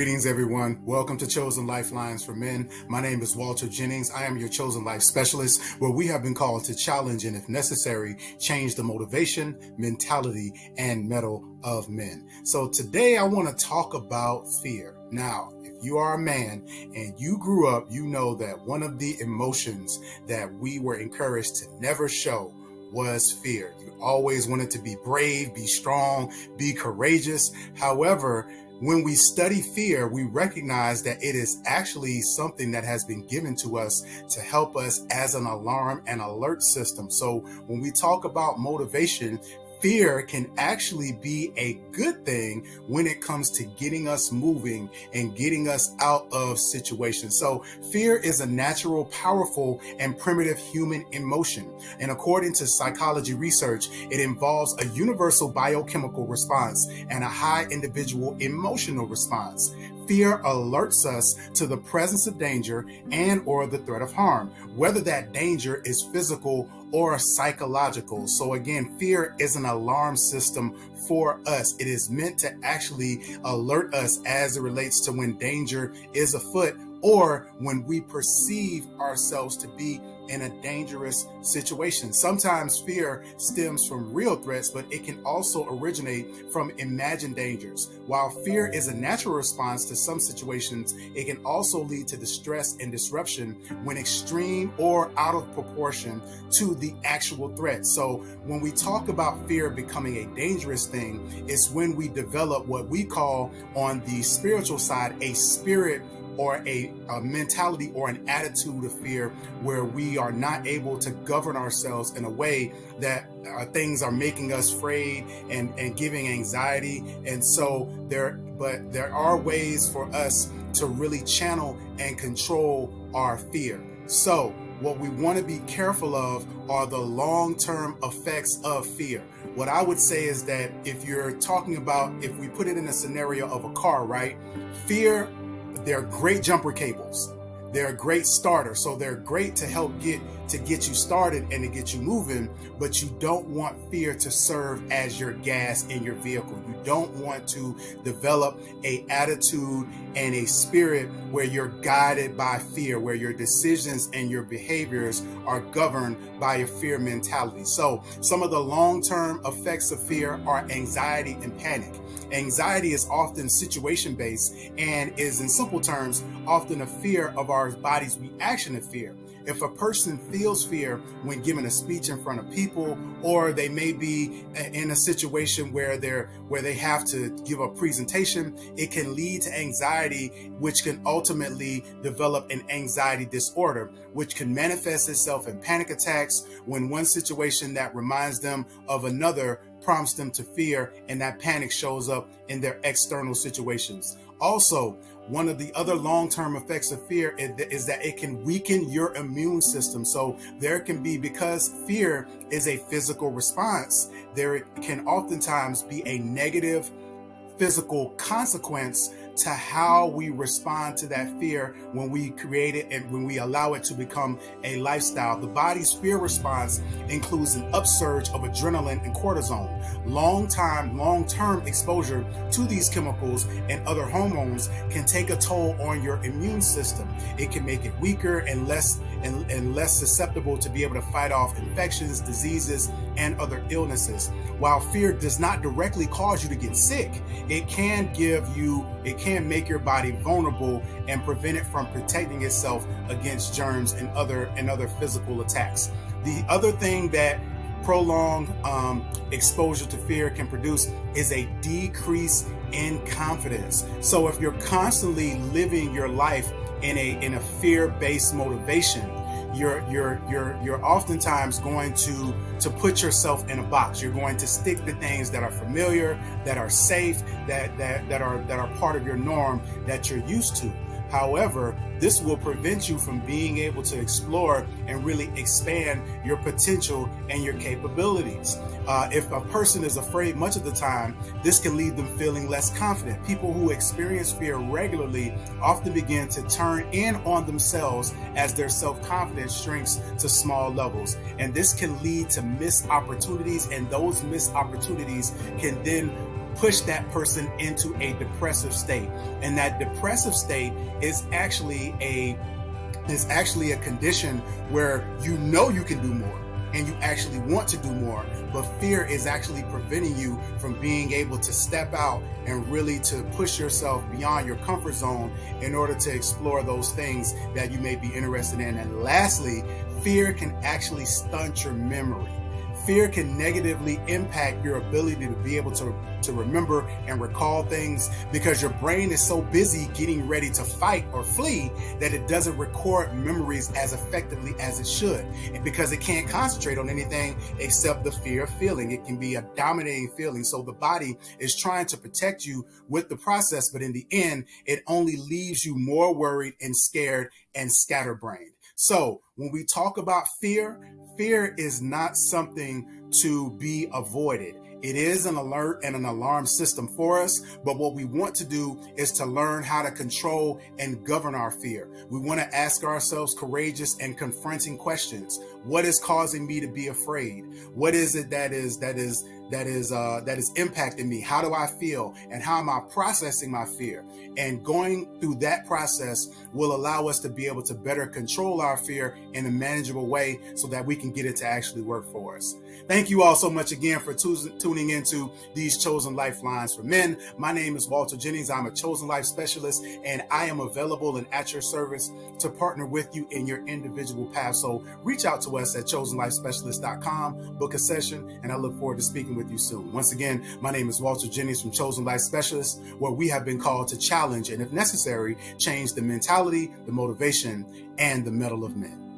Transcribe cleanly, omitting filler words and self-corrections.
Greetings, everyone. Welcome to Chosen Lifelines for Men. My name is Walter Jennings. I am your Chosen Life Specialist, where we have been called to challenge and, if necessary, change the motivation, mentality, and mettle of men. So today I want to talk about fear. Now, if you are a man and you grew up, you know that one of the emotions that we were encouraged to never show was fear. You always wanted to be brave, be strong, be courageous. However, when we study fear, we recognize that it is actually something that has been given to us to help us as an alarm and alert system. So when we talk about motivation, fear can actually be a good thing when it comes to getting us moving and getting us out of situations. So fear is a natural, powerful, and primitive human emotion. And according to psychology research, it involves a universal biochemical response and a high individual emotional response. Fear alerts us to the presence of danger and or the threat of harm, whether that danger is physical or psychological. So again, fear is an alarm system for us. It is meant to actually alert us as it relates to when danger is afoot or when we perceive ourselves to be in a dangerous situation. Sometimes fear stems from real threats, but it can also originate from imagined dangers. While fear is a natural response to some situations, it can also lead to distress and disruption when extreme or out of proportion to the actual threat. So when we talk about fear becoming a dangerous thing, it's when we develop what we call on the spiritual side a spirit or a mentality or an attitude of fear, where we are not able to govern ourselves in a way that things are making us afraid and giving anxiety. And so there are ways for us to really channel and control our fear. So what we want to be careful of are the long-term effects of fear. What I would say is that if you're talking about, if we put it in a scenario of a car, right? Fear, they're great jumper cables. They're a great starter. So they're great to help get you started and to get you moving, but you don't want fear to serve as your gas in your vehicle. You don't want to develop an attitude and a spirit where you're guided by fear, where your decisions and your behaviors are governed by a fear mentality. So some of the long-term effects of fear are anxiety and panic. Anxiety is often situation-based and is, in simple terms, often a fear of our body's reaction to fear. If a person feels fear when giving a speech in front of people, or they may be in a situation where they have to give a presentation, it can lead to anxiety, which can ultimately develop an anxiety disorder, which can manifest itself in panic attacks when one situation that reminds them of another prompts them to fear, and that panic shows up in their external situations. Also, one of the other long-term effects of fear is that it can weaken your immune system. So there can be, because fear is a physical response, there can oftentimes be a negative physical consequence to how we respond to that fear when we create it and when we allow it to become a lifestyle. The body's fear response includes an upsurge of adrenaline and cortisol. Long-term exposure to these chemicals and other hormones can take a toll on your immune system. It can make it weaker and less susceptible to be able to fight off infections, diseases, and other illnesses. While fear does not directly cause you to get sick, it can make your body vulnerable and prevent it from protecting itself against germs and other physical attacks. The other thing that prolonged exposure to fear can produce is a decrease in confidence. So if you're constantly living your life in a fear-based motivation, you're oftentimes going to put yourself in a box. You're going to stick to things that are familiar, that are safe, that are part of your norm that you're used to. However, this will prevent you from being able to explore and really expand your potential and your capabilities. If a person is afraid much of the time, this can leave them feeling less confident. People who experience fear regularly often begin to turn in on themselves as their self-confidence shrinks to small levels. And this can lead to missed opportunities, and those missed opportunities can then push that person into a depressive state. And that depressive state is actually a condition where you know you can do more and you actually want to do more, but fear is actually preventing you from being able to step out and really to push yourself beyond your comfort zone in order to explore those things that you may be interested in. And lastly, fear can actually stunt your memory. Fear can negatively impact your ability to be able to remember and recall things, because your brain is so busy getting ready to fight or flee that it doesn't record memories as effectively as it should. And because it can't concentrate on anything except the fear feeling, it can be a dominating feeling. So the body is trying to protect you with the process, but in the end, it only leaves you more worried and scared and scatterbrained. So when we talk about fear, fear is not something to be avoided. It is an alert and an alarm system for us, but what we want to do is to learn how to control and govern our fear. We want to ask ourselves courageous and confronting questions. What is causing me to be afraid? What is it that is impacting me? How do I feel? And how am I processing my fear? And going through that process will allow us to be able to better control our fear in a manageable way so that we can get it to actually work for us. Thank you all so much again for tuning into these Chosen Lifelines for Men. My name is Walter Jennings. I'm a Chosen Life Specialist, and I am available and at your service to partner with you in your individual path. So reach out to us at chosenlifespecialist.com, book a session, and I look forward to speaking with you soon. Once again, my name is Walter Jennings from Chosen Life Specialist, where we have been called to challenge and, if necessary, change the mentality, the motivation, and the mettle of men.